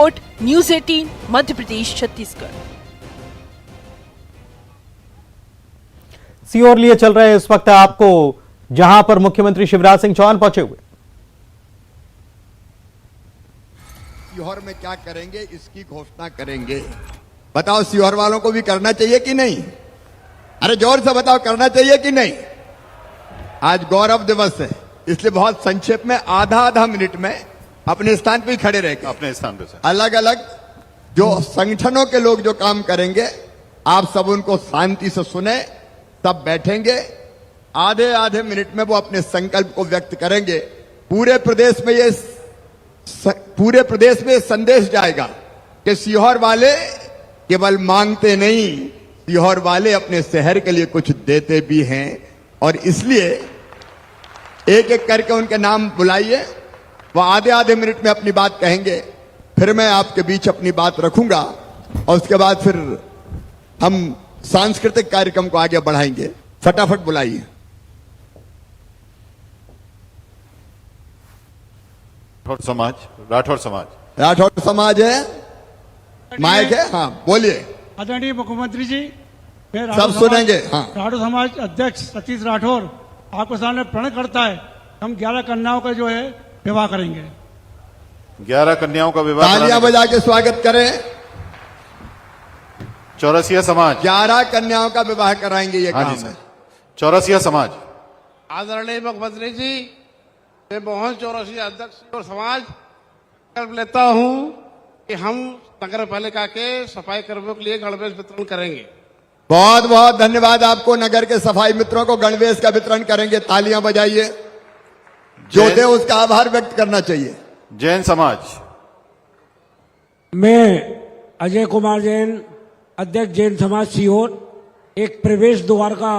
News 18 Madhya Pradesh Chhattisgarh. Sehore लिए चल रहे इस वक्त आपको जहां पर मुख्यमंत्री शिवराज सिंह चौहान पहुंचे हुए। सीहोर में क्या करेंगे इसकी घोषणा करेंगे। बताओ सीहोर वालों को भी करना चाहिए कि नहीं? अरे जोर से बताओ, करना चाहिए कि नहीं? आज गौरव दिवस है, इसलिए बहुत संक्षेप में आधा मिनट में अपने स्थान पे ही खड़े रहे, अपने स्थान पे सर। अलग अलग जो संगठनों के लोग जो काम करेंगे आप सब उनको शांति से सुने, सब बैठेंगे, आधे मिनट में वो अपने संकल्प को व्यक्त करेंगे। पूरे प्रदेश में ये संदेश जाएगा कि सीहोर वाले केवल मांगते नहीं, सीहोर वाले अपने शहर के लिए कुछ देते भी हैं। और इसलिए एक एक करके उनके नाम बुलाइए, वो आधे मिनट में अपनी बात कहेंगे, फिर मैं आपके बीच अपनी बात रखूंगा और उसके बाद फिर हम सांस्कृतिक कार्यक्रम को आगे बढ़ाएंगे। फटाफट बुलाइए। राठौर समाज है, माइक है, हाँ बोलिए। आदरणीय मुख्यमंत्री जी, मैं सब सुनेंगे। हाँ, राठौर समाज अध्यक्ष सतीश राठौर आपके सामने प्रण करता है, हम 11 कन्याओं का जो है विवाह करेंगे। 11 कन्याओं का विवाह, तालियां बजा के स्वागत करें। चौरसिया समाज 11 कन्याओं का विवाह कराएंगे, ये हाँ काम जी है। सर। चौरसिया समाज आदरणीय मुख्यमंत्री जी, मैं मोहन चौरसिया अध्यक्ष और समाज संकल्प लेता हूं कि हम नगर पालिका के सफाई कर्मियों के लिए गणवेश वितरण करेंगे। बहुत बहुत धन्यवाद आपको। नगर के सफाई मित्रों को गणवेश का वितरण करेंगे, तालियां बजाइए। जो दे उसका आभार व्यक्त करना चाहिए। जैन समाज मैं अजय कुमार जैन अध्यक्ष जैन समाज सीहोर, एक प्रवेश द्वार का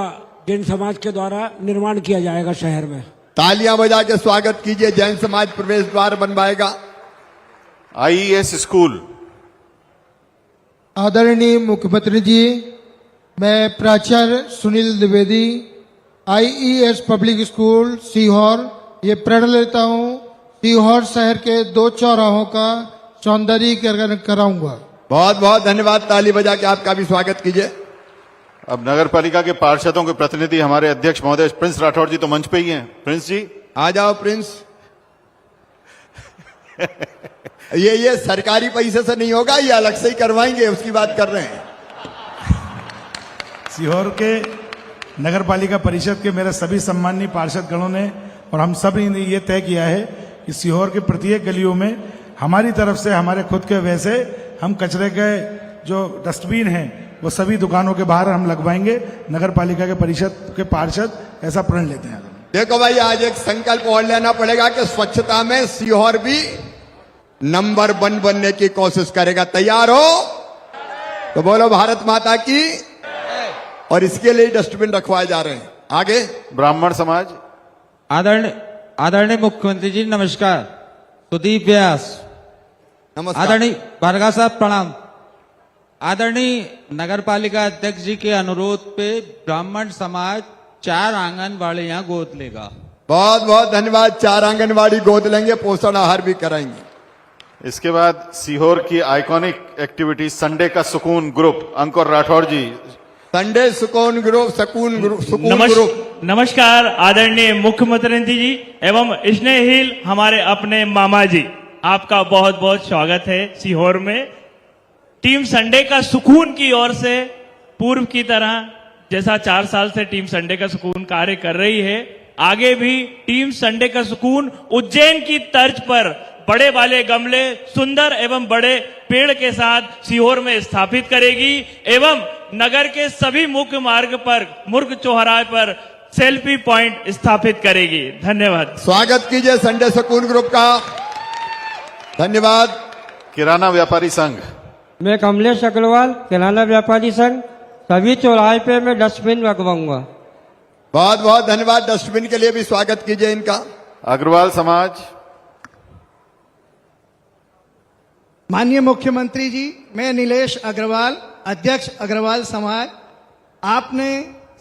जैन समाज के द्वारा निर्माण किया जाएगा शहर में। तालियां बजा के स्वागत कीजिए। जैन समाज प्रवेश द्वार बनवाएगा। आईईएस स्कूल आदरणीय मुख्यमंत्री जी, मैं प्राचार्य Sunil Dwivedi IES public school Sehore ये प्रण लेता हूं, सीहोर शहर के 2 चौराहों का सौंदर्यीकरण कराऊंगा। बहुत बहुत धन्यवाद। ताली बजा के आपका भी स्वागत कीजिए। अब नगर पालिका के पार्षदों के प्रतिनिधि हमारे अध्यक्ष महोदय प्रिंस राठौर जी तो मंच पे ही हैं। प्रिंस जी आ जाओ। प्रिंस ये सरकारी पैसे से नहीं होगा, ये अलग से ही करवाएंगे, उसकी बात कर रहे हैं। सीहोर के नगर पालिका परिषद के मेरे सभी सम्माननीय पार्षद गणों ने और हम सब ने ये तय किया है कि सीहोर के प्रत्येक गलियों में हमारी तरफ से, हमारे खुद के वैसे हम कचरे के जो डस्टबिन हैं वो सभी दुकानों के बाहर हम लगवाएंगे। नगर पालिका के परिषद के पार्षद ऐसा प्रण लेते हैं। देखो भाई, आज एक संकल्प और लेना पड़ेगा कि स्वच्छता में सीहोर भी नंबर 1 बनने की कोशिश करेगा। तैयार हो तो बोलो भारत माता की। और इसके लिए डस्टबिन रखवाए जा रहे हैं। आगे ब्राह्मण समाज आदरणीय मुख्यमंत्री जी नमस्कार। सुदीप व्यास नमस्कार। आदरणीय भार्गव साहब प्रणाम। आदरणीय नगर पालिका अध्यक्ष जी के अनुरोध पे ब्राह्मण समाज 4 आंगनबाड़ियां गोद लेगा। बहुत बहुत धन्यवाद। 4 आंगनबाड़ी गोद लेंगे, पोषण आहार भी कराएंगे। इसके बाद सीहोर की आइकॉनिक एक्टिविटी संडे का सुकून ग्रुप अंकुर राठौर जी। संडे सुकून ग्रुप। नमस्कार आदरणीय मुख्यमंत्री जी एवं स्नेहिल हमारे अपने मामा जी, आपका बहुत बहुत स्वागत है सीहोर में। टीम संडे का सुकून की ओर से पूर्व की तरह जैसा 4 साल से टीम संडे का सुकून कार्य कर रही है, आगे भी टीम संडे का सुकून उज्जैन की तर्ज पर बड़े वाले गमले, सुंदर एवं बड़े पेड़ के साथ सीहोर में स्थापित करेगी एवं नगर के सभी मुख्य मार्ग पर, मुर्ग चौराहे पर सेल्फी पॉइंट स्थापित करेगी। धन्यवाद। स्वागत कीजिए संडे सुकून ग्रुप का। धन्यवाद। किराना व्यापारी संघ मैं कमलेश अग्रवाल, किराना व्यापारी संघ, सभी चौराहे पे मैं डस्टबिन लगवाऊंगा। बहुत बहुत धन्यवाद। डस्टबिन के लिए भी स्वागत कीजिए इनका। अग्रवाल समाज माननीय मुख्यमंत्री जी, मैं नीलेश अग्रवाल अध्यक्ष अग्रवाल समाज, आपने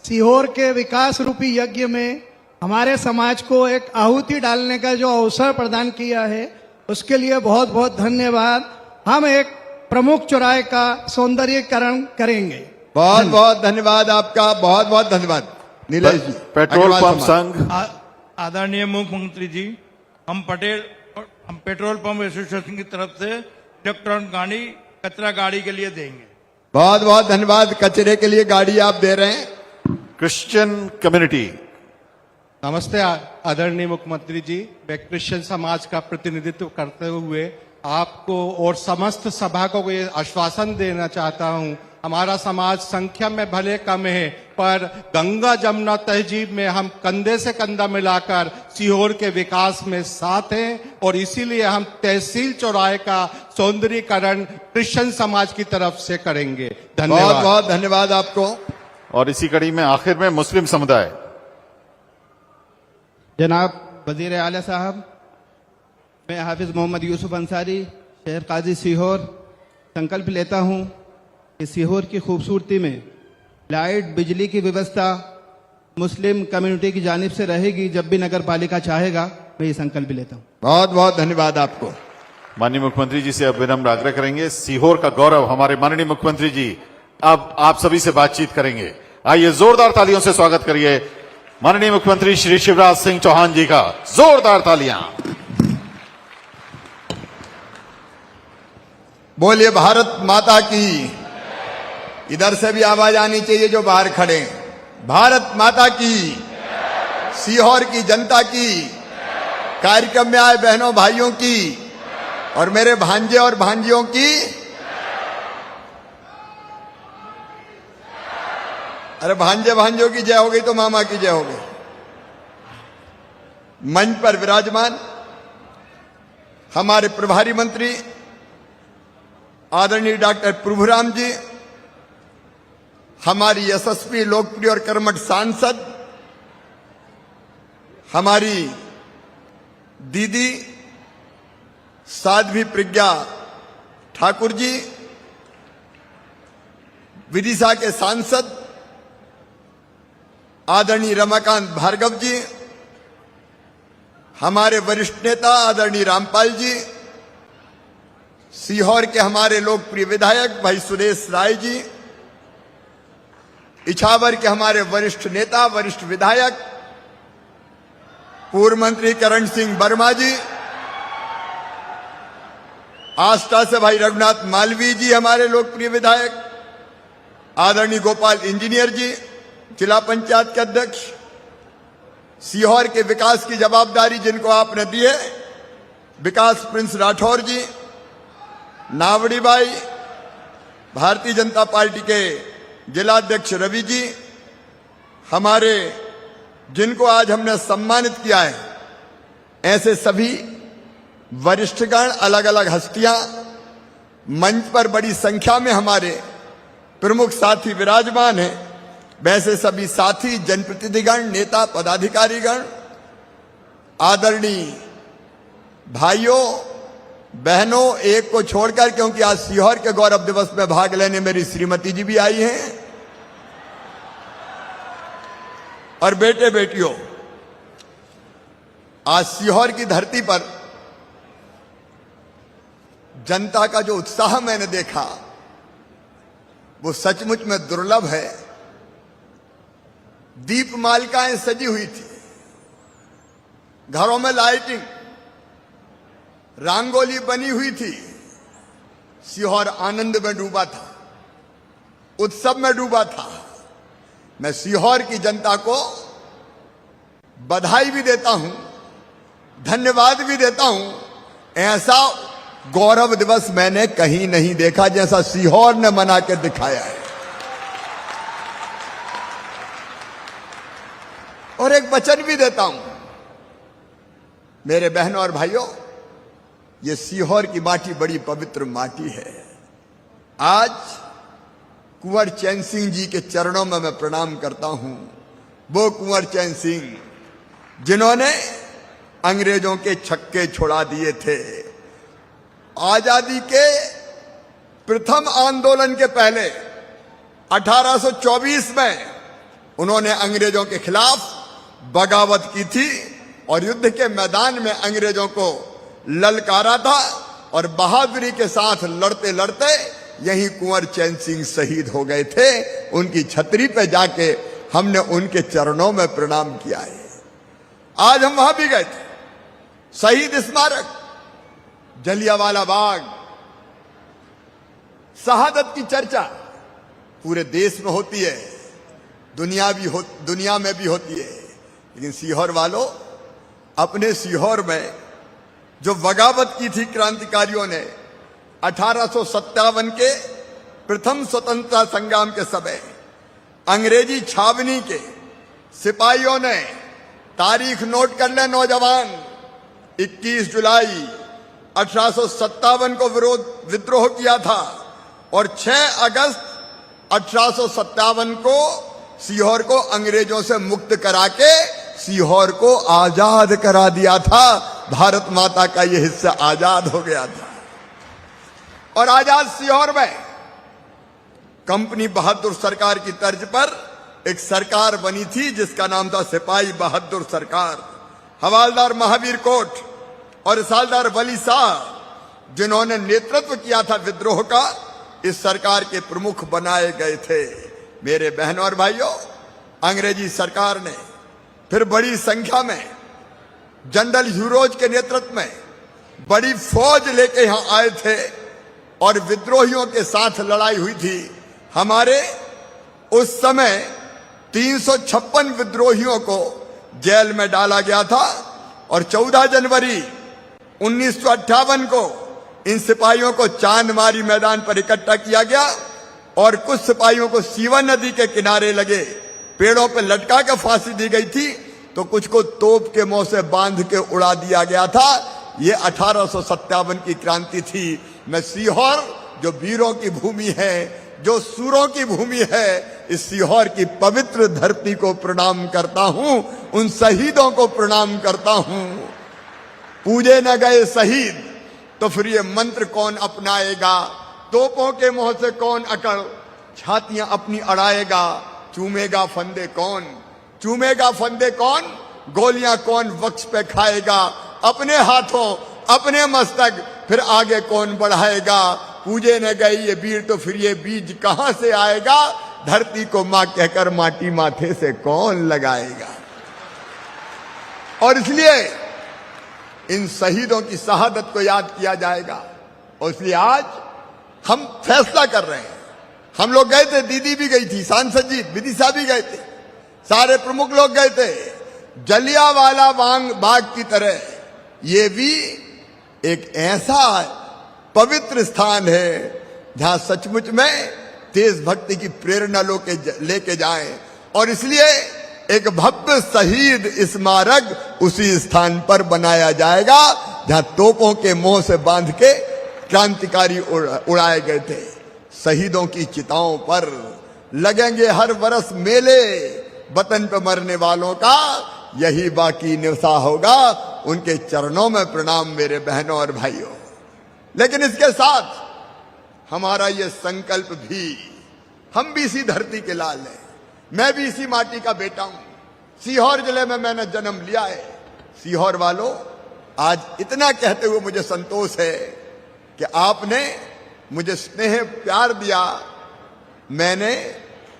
सीहोर के विकास रूपी यज्ञ में हमारे समाज को एक आहुति डालने का जो अवसर प्रदान किया है उसके लिए बहुत बहुत धन्यवाद। हम एक प्रमुख चौराहे का सौंदर्यीकरण करेंगे। बहुत बहुत धन्यवाद आपका, बहुत बहुत धन्यवाद नीलेश जी। पेट्रोल अग्रवाल पंप समाज। संघ। आदरणीय मुख्यमंत्री जी, हम पेट्रोल पंप एसोसिएशन की तरफ से इलेक्ट्रॉनिक गाड़ी कचरा गाड़ी के लिए देंगे। बहुत बहुत धन्यवाद, कचरे के लिए गाड़ी आप दे रहे हैं। Christian community. नमस्ते आदरणीय मुख्यमंत्री जी, मैं क्रिश्चियन समाज का प्रतिनिधित्व करते हुए आपको और समस्त सभा को ये आश्वासन देना चाहता हूं, हमारा समाज संख्या में भले कम है पर गंगा जमुना तहजीब में हम कंधे से कंधा मिलाकर सीहोर के विकास में साथ हैं और इसीलिए हम तहसील चौराहे का सौंदर्यीकरण क्रिश्चियन समाज की तरफ से करेंगे। धन्यवाद। बहुत बहुत धन्यवाद आपको। और इसी कड़ी में आखिर में मुस्लिम समुदाय। जनाब वजीर आला साहब, मैं हाफिज मोहम्मद यूसुफ अंसारी, शहर काजी सीहोर, संकल्प लेता हूं कि सीहोर की खूबसूरती में लाइट बिजली की व्यवस्था मुस्लिम कम्युनिटी की जानिब से रहेगी। जब भी नगर पालिका चाहेगा, मैं ये संकल्प लेता हूं। बहुत बहुत धन्यवाद आपको। माननीय मुख्यमंत्री जी से अब विनम्र आग्रह करेंगे, सीहोर का गौरव हमारे माननीय मुख्यमंत्री जी अब आप सभी से बातचीत करेंगे। आइए जोरदार तालियों से स्वागत करिए माननीय मुख्यमंत्री श्री शिवराज सिंह चौहान जी का। जोरदार तालियां। बोलिए भारत माता की। इधर से भी आवाज आनी चाहिए जो बाहर खड़े हैं। भारत माता की, सीहोर की जनता की, कार्यक्रम में आए बहनों भाइयों की और मेरे भांजे और भांजियों की। अरे भांजे भांजियों की जय हो गई तो मामा की जय हो गई। मंच पर विराजमान हमारे प्रभारी मंत्री आदरणीय डॉक्टर प्रभुराम जी, हमारी यशस्वी लोकप्रिय और कर्मठ सांसद हमारी दीदी साध्वी प्रज्ञा ठाकुर जी, विदिशा के सांसद आदरणीय रमाकांत भार्गव जी, हमारे वरिष्ठ नेता आदरणीय रामपाल जी, सीहोर के हमारे लोकप्रिय विधायक भाई सुरेश राय जी, इछावर के हमारे वरिष्ठ नेता वरिष्ठ विधायक पूर्व मंत्री करण सिंह वर्मा जी, आष्टा से भाई रघुनाथ मालवीय जी हमारे लोकप्रिय विधायक, आदरणीय गोपाल इंजीनियर जी जिला पंचायत के अध्यक्ष, सीहोर के विकास की जवाबदारी जिनको आपने दी है विकास प्रिंस राठौर जी, नावड़ी भाई, भारतीय जनता पार्टी के जिलाध्यक्ष रवि जी, हमारे जिनको आज हमने सम्मानित किया है, ऐसे सभी वरिष्ठगण, अलग अलग हस्तियां, मंच पर बड़ी संख्या में हमारे प्रमुख साथी विराजमान हैं। वैसे सभी साथी, जनप्रतिनिधिगण, नेता, पदाधिकारीगण, आदरणीय भाइयों बहनों, एक को छोड़कर, क्योंकि आज सीहोर के गौरव दिवस में भाग लेने मेरी श्रीमती जी भी आई हैं, और बेटे बेटियों, आज सीहोर की धरती पर जनता का जो उत्साह मैंने देखा वो सचमुच में दुर्लभ है। दीपमालिकाएं सजी हुई थी, घरों में लाइटिंग, रंगोली बनी हुई थी। सीहोर आनंद में डूबा था, उत्सव में डूबा था। मैं सीहोर की जनता को बधाई भी देता हूं, धन्यवाद भी देता हूं। ऐसा गौरव दिवस मैंने कहीं नहीं देखा जैसा सीहोर ने मना के दिखाया है। और एक वचन भी देता हूं, मेरे बहनों और भाइयों, ये सीहोर की माटी बड़ी पवित्र माटी है। आज कुंवर चैन सिंह जी के चरणों में मैं प्रणाम करता हूं। वो कुंवर चैन सिंह जिन्होंने अंग्रेजों के छक्के छुड़ा दिए थे। आजादी के प्रथम आंदोलन के पहले 1824 में उन्होंने अंग्रेजों के खिलाफ बगावत की थी और युद्ध के मैदान में अंग्रेजों को ललकारा था और बहादुरी के साथ लड़ते लड़ते यही कुंवर चैन सिंह शहीद हो गए थे। उनकी छतरी पे जाके हमने उनके चरणों में प्रणाम किया है। आज हम वहां भी गए थे। शहीद स्मारक, जलियांवाला बाग, शहादत की चर्चा पूरे देश में होती है, दुनिया में भी होती है। लेकिन सीहोर वालों, अपने सीहोर में जो बगावत की थी क्रांतिकारियों ने 1857 के प्रथम स्वतंत्रता संग्राम के समय, अंग्रेजी छावनी के सिपाहियों ने, तारीख नोट कर ले नौजवान, 21 जुलाई 1857 को विद्रोह किया था और 6 अगस्त 1857 को सीहोर को अंग्रेजों से मुक्त करा के सीहोर को आजाद करा दिया था। भारत माता का यह हिस्सा आजाद हो गया था। और आजाद सीहोर में कंपनी बहादुर सरकार की तर्ज पर एक सरकार बनी थी जिसका नाम था सिपाही बहादुर सरकार। हवालदार महावीर कोट और सालदार वली शाह जिन्होंने नेतृत्व किया था विद्रोह का, इस सरकार के प्रमुख बनाए गए थे। मेरे बहनों और भाइयों, अंग्रेजी सरकार ने फिर बड़ी संख्या में जनरल ह्यूरोज के नेतृत्व में बड़ी फौज लेके यहां आए थे और विद्रोहियों के साथ लड़ाई हुई थी। हमारे उस समय 356 विद्रोहियों को जेल में डाला गया था और 14 जनवरी 1958 को इन सिपाहियों को चांदमारी मैदान पर इकट्ठा किया गया और कुछ सिपाहियों को सीवा नदी के किनारे लगे पेड़ों पर लटका कर फांसी दी गई थी, तो कुछ को तोप के मुंह से बांध के उड़ा दिया गया था। ये 1857 की क्रांति थी। मैं सीहोर, जो वीरों की भूमि है, जो सूरों की भूमि है, इस सीहोर की पवित्र धरती को प्रणाम करता हूं, उन शहीदों को प्रणाम करता हूं। पूजे न गए शहीद तो फिर ये मंत्र कौन अपनाएगा? तोपों के मुंह से कौन अकड़ छातियां अपनी अड़ाएगा? चूमेगा फंदे कौन, चूमेगा फंदे कौन, गोलियां कौन वक्स पे खाएगा? अपने हाथों अपने मस्तक फिर आगे कौन बढ़ाएगा? पूजे न गए ये वीर तो फिर ये बीज कहां से आएगा? धरती को मां कहकर माटी माथे से कौन लगाएगा? और इसलिए इन शहीदों की शहादत को याद किया जाएगा। और इसलिए आज हम फैसला कर रहे हैं। हम लोग गए थे, दीदी भी गई थी, सांसद जी विदिशा भी गए थे, सारे प्रमुख लोग गए थे। जलियांवाला बाग की तरह ये भी एक ऐसा पवित्र स्थान है जहां सचमुच में देशभक्ति की प्रेरणा लेके जाएं। और इसलिए एक भव्य शहीद स्मारक उसी स्थान पर बनाया जाएगा जहां तोपों के मुंह से बांध के क्रांतिकारी उड़ाए गए थे। शहीदों की चिताओं पर लगेंगे हर वर्ष मेले, वतन पे मरने वालों का यही बाकी निवसा होगा। उनके चरणों में प्रणाम मेरे बहनों और भाइयों। लेकिन इसके साथ हमारा ये संकल्प भी, हम भी इसी धरती के लाल हैं, मैं भी इसी माटी का बेटा हूं। सीहोर जिले में मैंने जन्म लिया है। सीहोर वालों, आज इतना कहते हुए मुझे संतोष है कि आपने मुझे स्नेह प्यार दिया। मैंने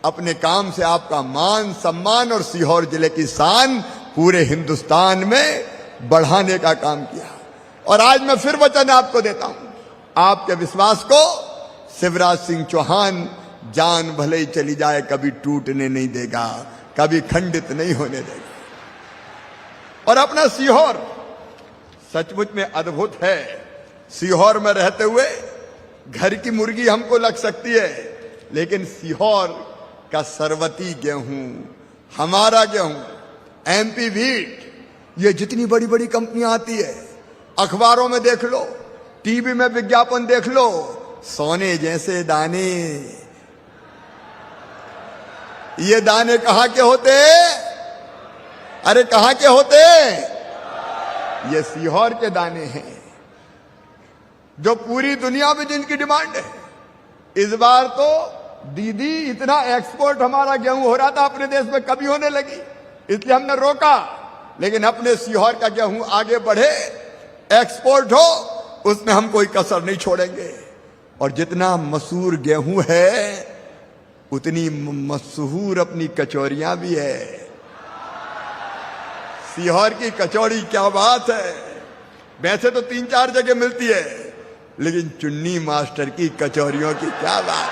अपने काम से आपका मान सम्मान और सीहोर जिले की शान पूरे हिंदुस्तान में बढ़ाने का काम किया। और आज मैं फिर वचन आपको देता हूं, आपके विश्वास को शिवराज सिंह चौहान जान भले ही चली जाए कभी टूटने नहीं देगा, कभी खंडित नहीं होने देगा। और अपना सीहोर सचमुच में अद्भुत है। सीहोर में रहते हुए घर की मुर्गी हमको लग सकती है, लेकिन सीहोर का सरवती गेहूं, हमारा गेहूं, एमपी व्हीट, ये जितनी बड़ी बड़ी कंपनियां आती है, अखबारों में देख लो, टीवी में विज्ञापन देख लो, सोने जैसे दाने। ये दाने कहां के होते? अरे कहां के होते? ये सीहोर के दाने हैं, जो पूरी दुनिया में जिनकी डिमांड है। इस बार तो दीदी इतना एक्सपोर्ट हमारा गेहूं हो रहा था अपने देश में कभी होने लगी, इसलिए हमने रोका। लेकिन अपने सीहोर का गेहूं आगे बढ़े, एक्सपोर्ट हो उसमें हम कोई कसर नहीं छोड़ेंगे। और जितना मशहूर गेहूं है उतनी मशहूर अपनी कचौरियां भी है। सीहोर की कचौड़ी क्या बात है। वैसे तो 3-4 जगह मिलती है, लेकिन चुन्नी मास्टर की कचौरियों की क्या बात।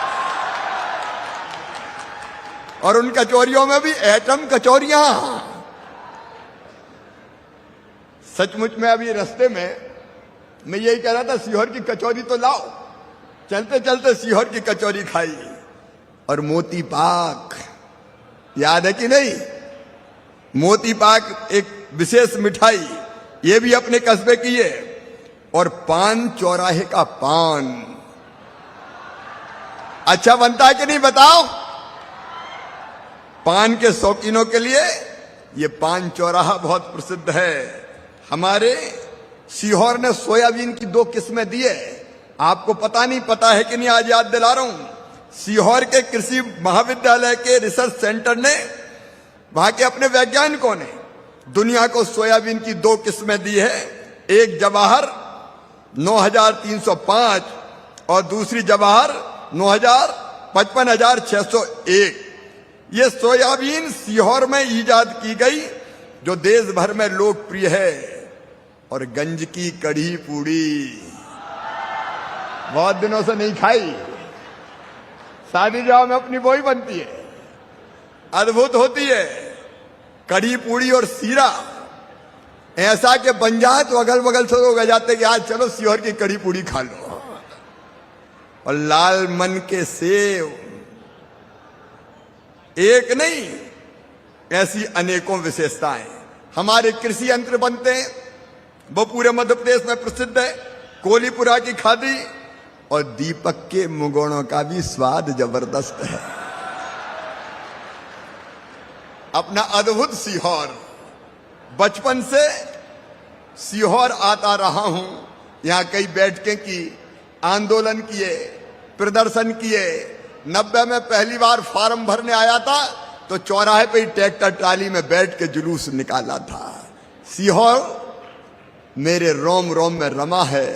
और उन कचौरियों में भी एटम कचौरियां। सचमुच में अभी रास्ते में मैं यही कह रहा था, सीहोर की कचौरी तो लाओ। चलते चलते सीहोर की कचौरी खाई। और मोती पाक याद है कि नहीं? मोती पाक एक विशेष मिठाई, ये भी अपने कस्बे की है। और पान चौराहे का पान अच्छा बनता है कि नहीं बताओ? पान के शौकीनों के लिए ये पान चौराहा बहुत प्रसिद्ध है। हमारे सीहोर ने सोयाबीन की 2 किस्में दी है। आपको पता नहीं, पता है कि नहीं, आज याद दिला रहा हूं। सीहोर के कृषि महाविद्यालय के रिसर्च सेंटर ने, वहां के अपने वैज्ञानिकों ने दुनिया को सोयाबीन की 2 किस्में दी है। एक जवाहर 9305 और दूसरी जवाहर 55,601। ये सोयाबीन सीहोर में ईजाद की गई, जो देश भर में लोकप्रिय है। और गंज की कढ़ी पूड़ी बहुत दिनों से नहीं खाई। शादी ब्याह में अपनी वही बनती है, अद्भुत होती है। कढ़ी पूड़ी और सीरा ऐसा कि बन जाए तो अगल बगल से लोग आ जाते कि आज चलो सीहोर की कढ़ी पूड़ी खा लो। और लाल मन के सेव, एक नहीं, ऐसी अनेकों विशेषताएं। हमारे कृषि यंत्र बनते हैं, वो पूरे मध्य प्रदेश में प्रसिद्ध है। कोलीपुरा की खादी और दीपक के मुगोणों का भी स्वाद जबरदस्त है। अपना अद्भुत सीहोर, बचपन से सीहोर आता रहा हूं। यहां कई बैठकें की, आंदोलन किए, प्रदर्शन किए। 90 में पहली बार फार्म भरने आया था तो चौराहे पे ही ट्रैक्टर ट्राली में बैठ के जुलूस निकाला था। सीहोर मेरे रोम रोम में रमा है।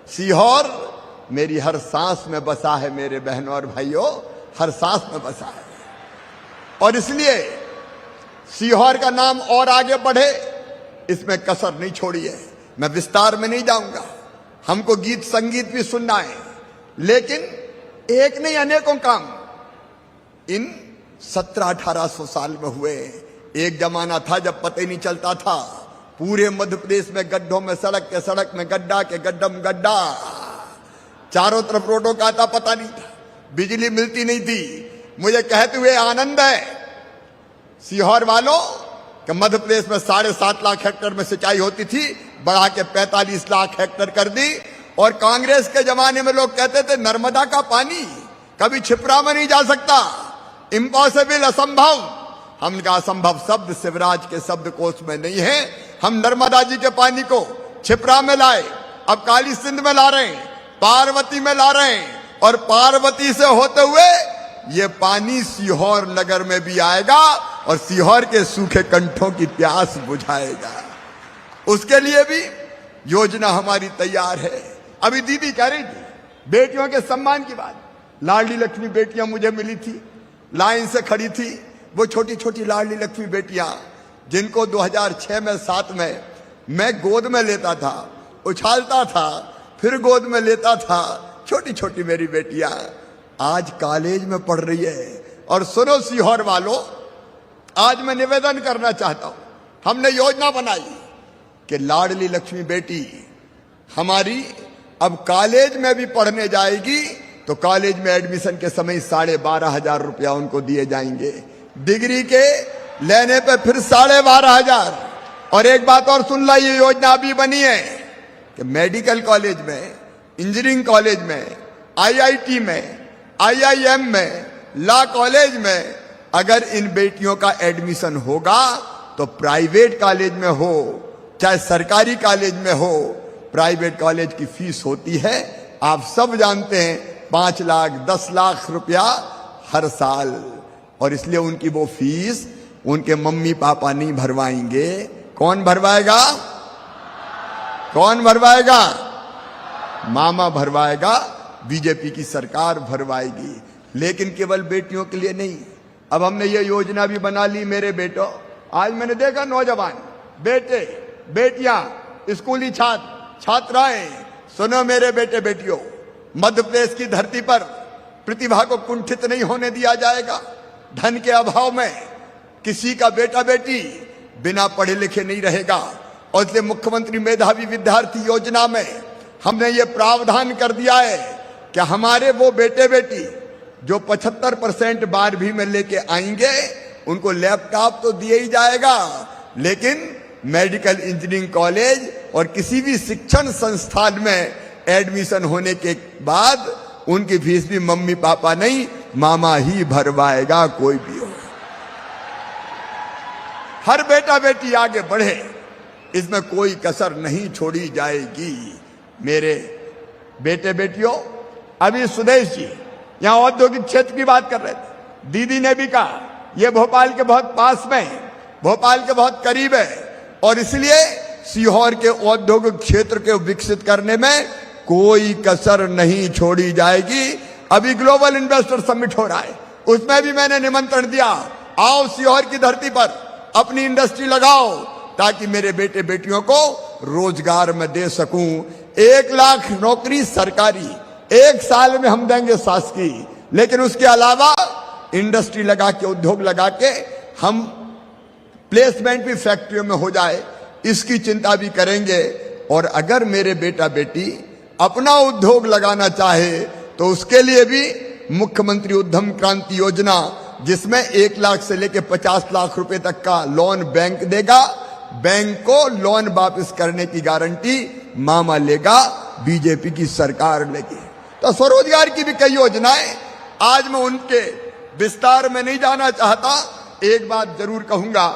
सीहोर मेरी हर सांस में बसा है। मेरे बहनों और भाइयों, हर सांस में बसा है। और इसलिए सीहोर का नाम और आगे बढ़े, इसमें कसर नहीं छोड़ी है। मैं विस्तार में नहीं जाऊंगा, हमको गीत संगीत भी सुनना है, लेकिन एक नहीं अनेकों काम इन 1700-1800 साल में हुए। एक जमाना था जब पता ही नहीं चलता था, पूरे मध्य प्रदेश में गड्ढों में सड़क के सड़क में गड्ढा के गड्ढा में गड्ढा, चारों तरफ रोडों का आता पता नहीं था, बिजली मिलती नहीं थी। मुझे कहते हुए आनंद है सीहोर वालों कि मध्य प्रदेश में 7.5 लाख हेक्टेयर में सिंचाई होती थी, बढ़ा के 45 लाख हेक्टेयर कर दी। और कांग्रेस के जमाने में लोग कहते थे नर्मदा का पानी कभी छिपरा में नहीं जा सकता, इम्पॉसिबल, असंभव। हमने कहा असंभव शब्द शिवराज के शब्दकोश में नहीं है। हम नर्मदा जी के पानी को छिपरा में लाए, अब काली सिंध में ला रहे हैं, पार्वती में ला रहे हैं, और पार्वती से होते हुए ये पानी सीहोर नगर में भी आएगा और सीहोर के सूखे कंठों की प्यास बुझाएगा। उसके लिए भी योजना हमारी तैयार है। अभी दीदी कह रही थी बेटियों के सम्मान की बात। लाडली लक्ष्मी बेटियां मुझे मिली थी, लाइन से खड़ी थी। वो छोटी छोटी लाडली लक्ष्मी बेटियां जिनको 2006 में 7 में मैं गोद में लेता था, उछालता था, फिर गोद में लेता था। छोटी छोटी मेरी बेटियां आज कॉलेज में पढ़ रही है। और सुनो सीहोर वालों, आज मैं निवेदन करना चाहता हूं, हमने योजना बनाई कि लाडली लक्ष्मी बेटी हमारी अब कॉलेज में भी पढ़ने जाएगी तो कॉलेज में एडमिशन के समय 12,500 रुपया उनको दिए जाएंगे। डिग्री के लेने पे फिर 12,500। और एक बात और सुन ला, ये योजना अभी बनी है कि मेडिकल कॉलेज में, इंजीनियरिंग कॉलेज में, IIT में, IIM में, लॉ कॉलेज में अगर इन बेटियों का एडमिशन होगा तो प्राइवेट कॉलेज में हो चाहे सरकारी कॉलेज में हो, प्राइवेट कॉलेज की फीस होती है, आप सब जानते हैं, 5 लाख 10 लाख रुपया हर साल। और इसलिए उनकी वो फीस उनके मम्मी पापा नहीं भरवाएंगे। कौन भरवाएगा? कौन भरवाएगा? मामा भरवाएगा, बीजेपी की सरकार भरवाएगी। लेकिन केवल बेटियों के लिए नहीं, अब हमने ये योजना भी बना ली। मेरे बेटों, आज मैंने देखा नौजवान बेटे बेटियां, स्कूली छात्र छात्राएं, सुनो मेरे बेटे बेटियों, मध्य प्रदेश की धरती पर प्रतिभा को कुंठित नहीं होने दिया जाएगा। धन के अभाव में किसी का बेटा बेटी बिना पढ़े लिखे नहीं रहेगा। और इसलिए मुख्यमंत्री मेधावी विद्यार्थी योजना में हमने ये प्रावधान कर दिया है कि हमारे वो बेटे बेटी जो 75% 12वीं में लेके आएंगे, उनको लैपटॉप तो दिया ही जाएगा, लेकिन मेडिकल इंजीनियरिंग कॉलेज और किसी भी शिक्षण संस्थान में एडमिशन होने के बाद उनकी फीस भी मम्मी पापा नहीं, मामा ही भरवाएगा, कोई भी हो। हर बेटा बेटी आगे बढ़े, इसमें कोई कसर नहीं छोड़ी जाएगी। मेरे बेटे बेटियों, अभी सुदेश जी यहां औद्योगिक क्षेत्र की बात कर रहे थे, दीदी ने भी कहा यह भोपाल के बहुत पास में है, भोपाल के बहुत करीब है, और इसलिए सीहोर के औद्योगिक क्षेत्र को विकसित करने में कोई कसर नहीं छोड़ी जाएगी। अभी ग्लोबल इन्वेस्टर समिट हो रहा है, उसमें भी मैंने निमंत्रण दिया, आओ सीहोर की धरती पर अपनी इंडस्ट्री लगाओ, ताकि मेरे बेटे बेटियों को रोजगार में दे सकूं। 1 लाख नौकरी सरकारी 1 साल में हम देंगे शासकीय, लेकिन उसके अलावा इंडस्ट्री लगा के, उद्योग लगा के हम प्लेसमेंट भी फैक्ट्रियों में हो जाए, इसकी चिंता भी करेंगे। और अगर मेरे बेटा बेटी अपना उद्योग लगाना चाहे तो उसके लिए भी मुख्यमंत्री उद्यम क्रांति योजना, जिसमें 1 लाख से लेकर 50 लाख रुपए तक का लोन बैंक देगा, बैंक को लोन वापस करने की गारंटी मामा लेगा, बीजेपी की सरकार लेगी। तो स्वरोजगार की भी कई योजनाएं, आज मैं उनके विस्तार में नहीं जाना चाहता। एक बात जरूर कहूंगा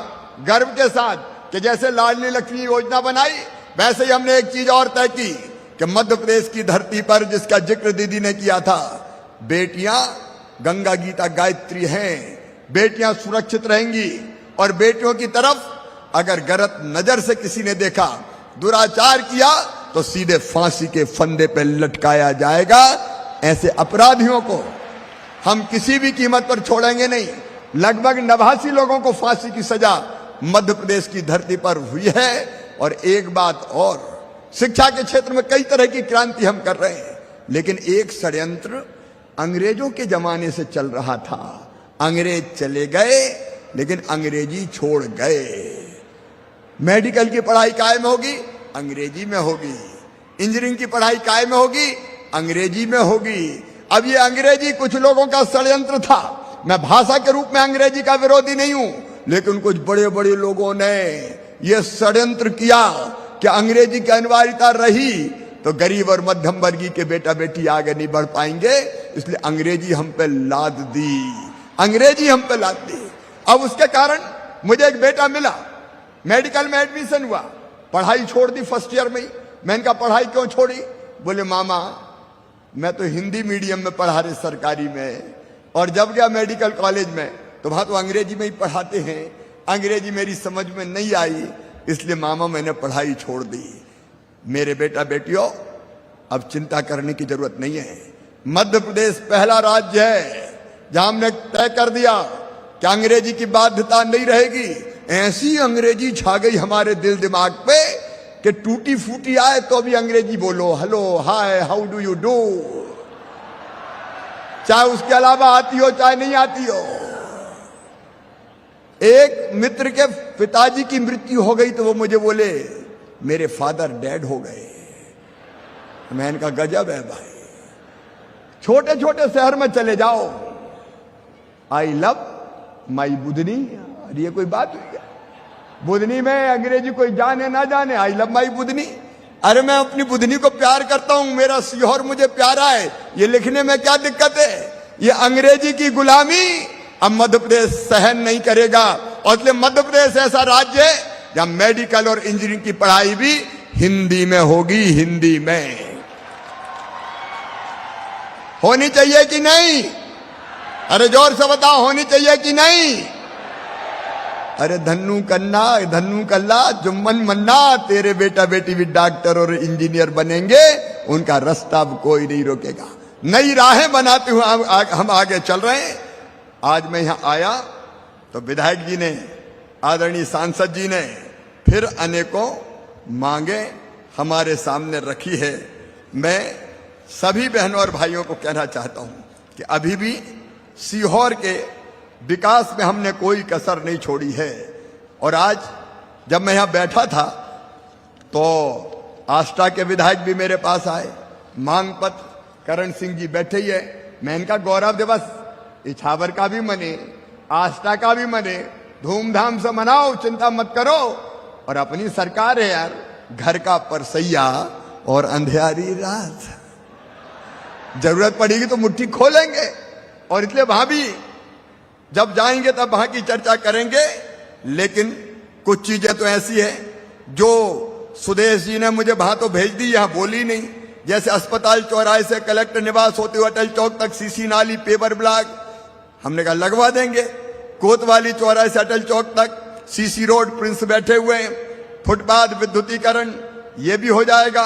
गर्व के साथ कि जैसे लाडली लक्ष्मी योजना बनाई, वैसे ही हमने एक चीज और तय की कि मध्य प्रदेश की धरती पर, जिसका जिक्र दीदी ने किया था, बेटियां गंगा गीता गायत्री हैं, बेटियां सुरक्षित रहेंगी। और बेटियों की तरफ अगर गलत नजर से किसी ने देखा, दुराचार किया, तो सीधे फांसी के फंदे पे लटकाया जाएगा। ऐसे अपराधियों को हम किसी भी कीमत पर छोड़ेंगे नहीं। लगभग 89 लोगों को फांसी की सजा मध्य प्रदेश की धरती पर हुई है। और एक बात और, शिक्षा के क्षेत्र में कई तरह की क्रांति हम कर रहे हैं, लेकिन एक षड्यंत्र अंग्रेजों के जमाने से चल रहा था। अंग्रेज चले गए, लेकिन अंग्रेजी छोड़ गए। मेडिकल की पढ़ाई कायम होगी, अंग्रेजी में होगी। इंजीनियरिंग की पढ़ाई कायम होगी, अंग्रेजी में होगी। अब ये अंग्रेजी कुछ लोगों का षड्यंत्र था। मैं भाषा के रूप में अंग्रेजी का विरोधी नहीं हूं, लेकिन कुछ बड़े बड़े लोगों ने यह षड्यंत्र किया कि अंग्रेजी की अनिवार्यता रही तो गरीब और मध्यम वर्गीय के बेटा बेटी आगे नहीं बढ़ पाएंगे, इसलिए अंग्रेजी हम पे लाद दी, अंग्रेजी हम पे लाद दी। अब उसके कारण मुझे एक बेटा मिला, मेडिकल में एडमिशन हुआ, पढ़ाई छोड़ दी फर्स्ट ईयर में ही। मैंने कहा पढ़ाई क्यों छोड़ी? बोले मामा मैं तो हिंदी मीडियम में पढ़ा रहे सरकारी में, और जब गया मेडिकल कॉलेज में तो वहां तो अंग्रेजी में ही पढ़ाते हैं, अंग्रेजी मेरी समझ में नहीं आई, इसलिए मामा मैंने पढ़ाई छोड़ दी। मेरे बेटा बेटियों, अब चिंता करने की जरूरत नहीं है। मध्य प्रदेश पहला राज्य है जहां हमने तय कर दिया कि अंग्रेजी की बाध्यता नहीं रहेगी। ऐसी अंग्रेजी छा गई हमारे दिल दिमाग पे कि टूटी फूटी आए तो भी अंग्रेजी बोलो, hello hi how do you do, चाहे उसके अलावा आती हो चाहे नहीं आती हो। एक मित्र के पिताजी की मृत्यु हो गई तो वो मुझे बोले मेरे फादर डेड हो गए। मैंने कहा गजब है भाई, छोटे छोटे शहर में चले जाओ, आई लव माई बुधनी, और ये कोई बात हुई है? बुधनी में अंग्रेजी कोई जाने ना जाने, आई लव माई बुधनी। अरे मैं अपनी बुधनी को प्यार करता हूं, मेरा सीहोर मुझे प्यारा है, ये लिखने में क्या दिक्कत है? ये अंग्रेजी की गुलामी अब मध्य प्रदेश सहन नहीं करेगा। और इसलिए मध्य प्रदेश ऐसा राज्य है जहां मेडिकल और इंजीनियरिंग की पढ़ाई भी हिंदी में होगी, हिंदी में होनी चाहिए कि नहीं? अरे जोर से बताओ, होनी चाहिए कि नहीं? अरे धन्नू कन्ना धन्नू कल्ला जुम्मन मन्ना, तेरे बेटा बेटी भी डॉक्टर और इंजीनियर बनेंगे, उनका रास्ता अब कोई नहीं रोकेगा। नई राहें बनाते हुए हम आगे चल रहे हैं। आज मैं यहां आया तो विधायक जी ने, आदरणीय सांसद जी ने फिर अनेकों मांगे हमारे सामने रखी है। मैं सभी बहनों और भाइयों को कहना चाहता हूं कि अभी भी सीहोर के विकास में हमने कोई कसर नहीं छोड़ी है। और आज जब मैं यहां बैठा था तो आष्टा के विधायक भी मेरे पास आए, मांगपत करण सिंह जी बैठे ही है। मैं इनका गौरव दिवस इछावर का भी मने, आष्टा का भी मने, धूमधाम से मनाओ, चिंता मत करो। और अपनी सरकार है यार, घर का परसैया और अंधेरी रात, जरूरत पड़ेगी तो मुट्ठी खोलेंगे। और इसलिए वहां भी जब जाएंगे तब वहां की चर्चा करेंगे। लेकिन कुछ चीजें तो ऐसी है जो सुदेश जी ने मुझे वहां तो भेज दी, यहां बोली नहीं। जैसे अस्पताल चौराहे से कलेक्टर निवास होते हुए अटल चौक तक सीसी नाली, पेपर ब्लॉक, हमने कहा लगवा देंगे। कोतवाली चौराहे से अटल चौक तक सीसी रोड, प्रिंस बैठे हुए हैं, फुटपाथ विद्युतीकरण ये भी हो जाएगा।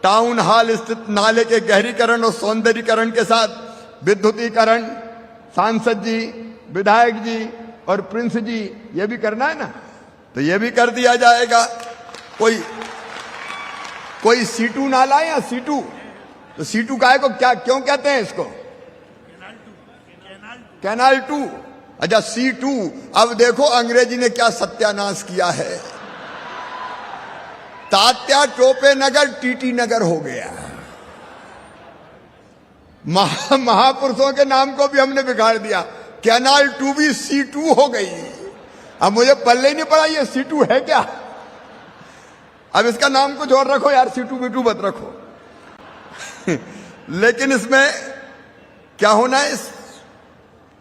टाउन हॉल स्थित नाले के गहरीकरण और सौंदर्यीकरण के साथ विद्युतीकरण, सांसद जी, विधायक जी और प्रिंस जी ये भी करना है ना, तो ये भी कर दिया जाएगा। कोई सीटू नाला है या सीटू, तो सीटू काय को क्या क्यों कहते हैं इसको? Canal two. अच्छा C2। अब देखो अंग्रेजी ने क्या सत्यानाश किया है। तात्या टोपे नगर टीटी नगर हो गया। महापुरुषों के नाम को भी हमने बिगाड़ दिया। कैनाल 2 भी C2 हो गई। अब मुझे पल्ले ही नहीं पड़ा ये C2 है क्या। अब इसका नाम कुछ और रखो यार, C2 B2 मत रखो। लेकिन इसमें क्या होना है,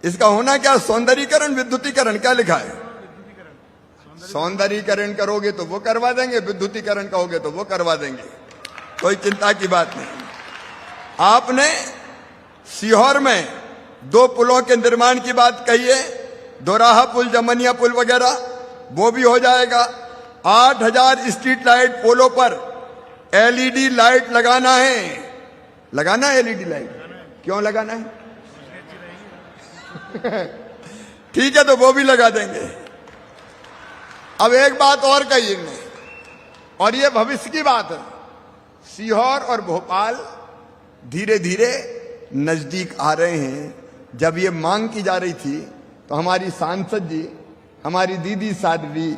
इसका होना क्या, सौंदर्यीकरण, विद्युतीकरण, क्या लिखा है? सौंदर्यीकरण करोगे तो वो करवा देंगे, विद्युतीकरण कहोगे तो वो करवा देंगे, कोई चिंता की बात नहीं। आपने सीहोर में 2 पुलों के निर्माण की बात कही है, दोराहा पुल, जमनिया पुल वगैरह, वो भी हो जाएगा। 8000 स्ट्रीट लाइट पोलों पर LED लाइट लगाना है। लगाना है LED लाइट, क्यों लगाना है? ठीक है, तो वो भी लगा देंगे। अब एक बात और कही इनने, और ये भविष्य की बात है। सीहोर और भोपाल धीरे धीरे नजदीक आ रहे हैं। जब ये मांग की जा रही थी तो हमारी सांसद जी, हमारी दीदी साध्वी,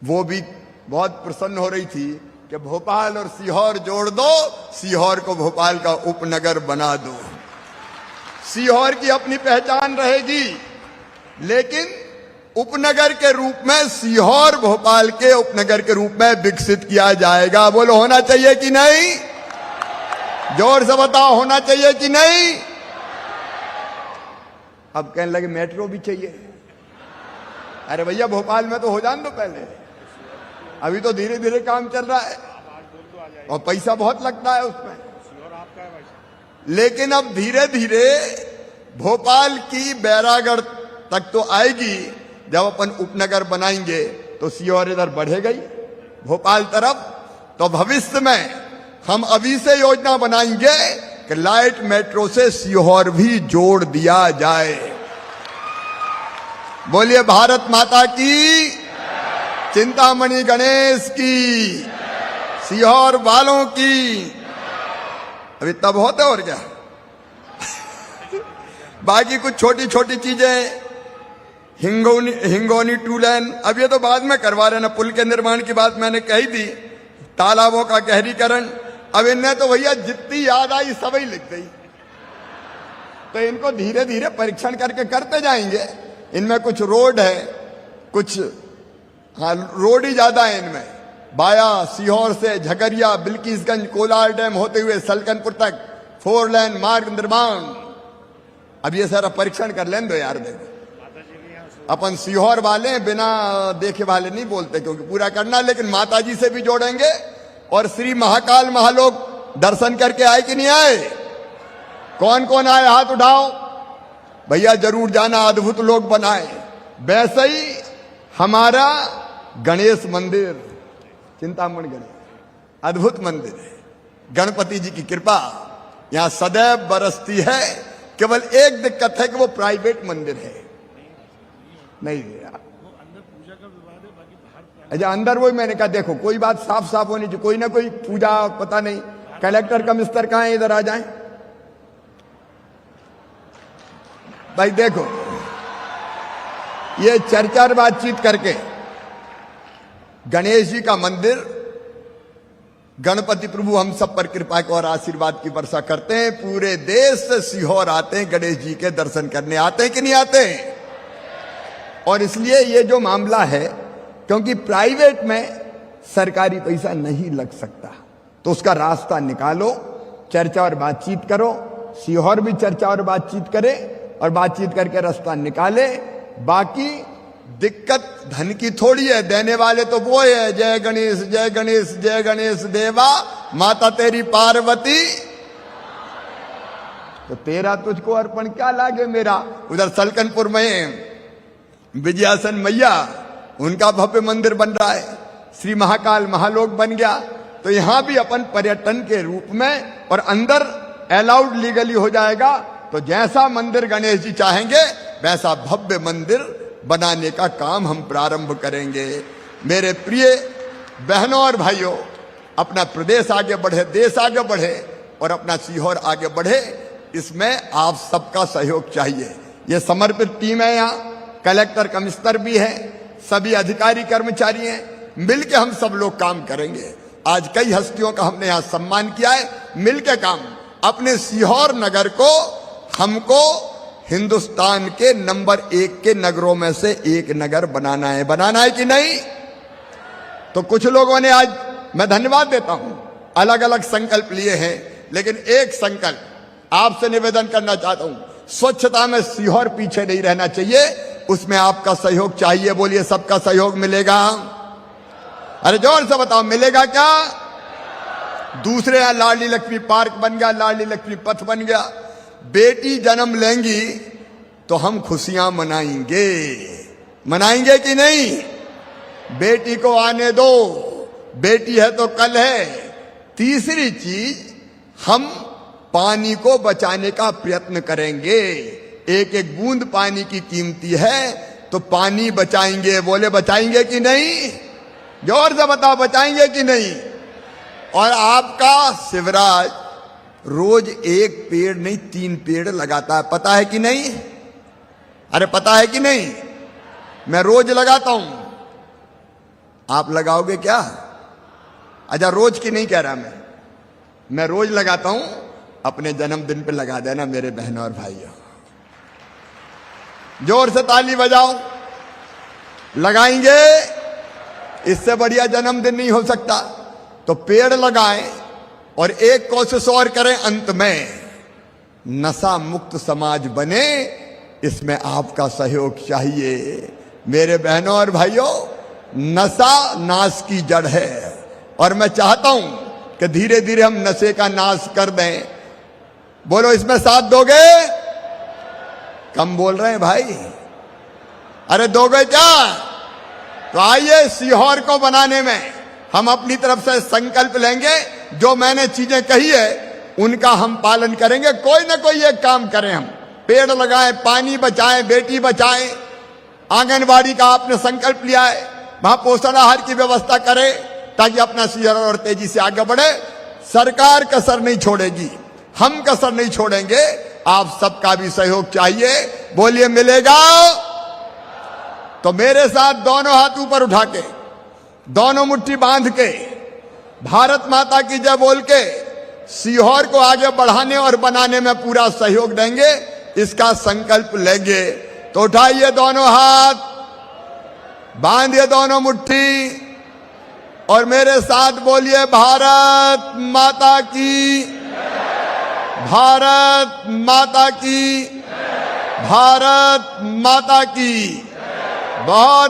वो भी बहुत प्रसन्न हो रही थी कि भोपाल और सीहोर जोड़ दो, सीहोर को भोपाल का उपनगर बना दो। सीहोर की अपनी पहचान रहेगी, लेकिन उपनगर के रूप में सीहोर भोपाल के उपनगर के रूप में विकसित किया जाएगा। बोलो होना चाहिए कि नहीं? जोर से बताओ, होना चाहिए कि नहीं? अब कहने लगे मेट्रो भी चाहिए। अरे भैया भोपाल में तो हो जाने दो पहले, अभी तो धीरे धीरे काम चल रहा है और पैसा बहुत लगता है उसमें। लेकिन अब धीरे धीरे भोपाल की बैरागढ़ तक तो आएगी। जब अपन उपनगर बनाएंगे तो सीहोर इधर बढ़ेगा ही भोपाल तरफ। तो भविष्य में हम अभी से योजना बनाएंगे कि लाइट मेट्रो से सीहोर भी जोड़ दिया जाए। बोलिए भारत माता की, चिंतामणि गणेश की, सीहोर वालों की। अभी तब होते और क्या। बाकी कुछ छोटी छोटी चीजें, हिंगोनी 2 लेन, अब ये तो बाद में करवा रहे ना। पुल के निर्माण की बात मैंने कही थी, तालाबों का गहरीकरण, अब इनने तो भैया जितनी याद आई सब ही लिख दी। तो इनको धीरे धीरे परीक्षण करके करते जाएंगे। इनमें कुछ रोड है, कुछ हाँ रोड ही ज्यादा है इनमें। बाया सीहोर से झगरिया, बिल्किसगंज, कोलार डैम होते हुए सलकनपुर तक 4 लेन मार्ग निर्माण। अब ये सारा परीक्षण कर लें दो यार। देखो अपन सीहोर वाले बिना देखे वाले नहीं बोलते, क्योंकि पूरा करना। लेकिन माताजी से भी जोड़ेंगे। और श्री महाकाल महालोक दर्शन करके आए कि नहीं आए? कौन कौन आए हाथ उठाओ। भैया जरूर जाना, अद्भुत लोग बनाए। वैसे ही हमारा गणेश मंदिर, चिंतामणि गणेश, अद्भुत मंदिर है। गणपति जी की कृपा यहां सदैव बरसती है। केवल एक दिक्कत है कि वो प्राइवेट मंदिर है। नहीं यार, अच्छा अंदर वही मैंने कहा देखो कोई बात साफ साफ होनी चाहिए, कोई ना कोई पूजा पता नहीं। कलेक्टर कमिश्नर कहां है, इधर आ जाएं भाई। देखो ये चर्चा और बातचीत करके गणेश जी का मंदिर, गणपति प्रभु हम सब पर कृपा को और आशीर्वाद की वर्षा करते हैं। पूरे देश से सीहोर आते हैं, गणेश जी के दर्शन करने आते हैं कि नहीं आते हैं। और इसलिए ये जो मामला है, क्योंकि प्राइवेट में सरकारी पैसा नहीं लग सकता, तो उसका रास्ता निकालो, चर्चा और बातचीत करो। सीहोर भी चर्चा और बातचीत करे और बातचीत करके रास्ता निकाले। बाकी दिक्कत धन की थोड़ी है, देने वाले तो वो है। जय गणेश जय गणेश जय गणेश देवा, माता तेरी पार्वती तो तेरा तुझको अर्पण क्या लागे मेरा। उधर सलकनपुर में विजयासन मैया, उनका भव्य मंदिर बन रहा है। श्री महाकाल महालोक बन गया। तो यहां भी अपन पर्यटन के रूप में और अंदर अलाउड लीगली हो जाएगा। तो जैसा मंदिर गणेश जी चाहेंगे वैसा भव्य मंदिर बनाने का काम हम प्रारंभ करेंगे। मेरे प्रिय बहनों और भाइयों, अपना प्रदेश आगे बढ़े, देश आगे बढ़े और अपना सीहोर आगे बढ़े, इसमें आप सबका सहयोग चाहिए। ये समर्पित टीम है, यहाँ कलेक्टर कमिश्नर भी है, सभी अधिकारी कर्मचारी हैं, मिलके हम सब लोग काम करेंगे। आज कई हस्तियों का हमने यहाँ सम्मान किया है। मिलके काम, अपने सीहोर नगर को हमको हिंदुस्तान के नंबर 1 के नगरों में से एक नगर बनाना है। बनाना है कि नहीं? तो कुछ लोगों ने आज, मैं धन्यवाद देता हूं, अलग अलग संकल्प लिए हैं, लेकिन एक संकल्प आपसे निवेदन करना चाहता हूं, स्वच्छता में सीहोर पीछे नहीं रहना चाहिए, उसमें आपका सहयोग चाहिए। बोलिए सबका सहयोग मिलेगा? अरे जोर से बताओ, मिलेगा क्या? दूसरे यहां लाडली लक्ष्मी पार्क बन गया, लाडली लक्ष्मी पथ बन गया। बेटी जन्म लेंगी तो हम खुशियां मनाएंगे, मनाएंगे कि नहीं? बेटी को आने दो, बेटी है तो कल है। तीसरी चीज, हम पानी को बचाने का प्रयत्न करेंगे। एक एक बूंद पानी की कीमती है, तो पानी बचाएंगे। बोले बचाएंगे कि नहीं? जोर से बताओ, बचाएंगे कि नहीं? और आपका शिवराज रोज एक पेड़ नहीं 3 पेड़ लगाता है, पता है कि नहीं? अरे पता है कि नहीं? मैं रोज लगाता हूं, आप लगाओगे क्या? अच्छा रोज की नहीं कह रहा मैं रोज लगाता हूं। अपने जन्मदिन पे लगा देना मेरे बहनों और भाइयों। जोर से ताली बजाओ, लगाएंगे। इससे बढ़िया जन्मदिन नहीं हो सकता। तो पेड़ लगाएं और एक कोशिश और करें, अंत में नशा मुक्त समाज बने, इसमें आपका सहयोग चाहिए। मेरे बहनों और भाइयों, नशा नाश की जड़ है और मैं चाहता हूं कि धीरे धीरे हम नशे का नाश कर दें। बोलो इसमें साथ दोगे? कम बोल रहे हैं भाई, अरे दोगे क्या? तो आइए सीहोर को बनाने में हम अपनी तरफ से संकल्प लेंगे। जो मैंने चीजें कही है उनका हम पालन करेंगे। कोई ना कोई एक काम करें, हम पेड़ लगाएं, पानी बचाएं, बेटी बचाएं। आंगनबाड़ी का आपने संकल्प लिया है, वहां पोषण आहार की व्यवस्था करें ताकि अपना सीहोर और तेजी से आगे बढ़े। सरकार कसर नहीं छोड़ेगी, हम कसर नहीं छोड़ेंगे। आप सबका भी सहयोग चाहिए। बोलिए मिलेगा? तो मेरे साथ दोनों हाथ ऊपर उठा के, दोनों मुट्ठी बांध के, भारत माता की जय बोल के सीहोर को आगे बढ़ाने और बनाने में पूरा सहयोग देंगे, इसका संकल्प लेंगे। तो उठाइए दोनों हाथ, बांधिए दोनों मुट्ठी और मेरे साथ बोलिए भारत माता की, भारत माता की, भारत माता की। बहुत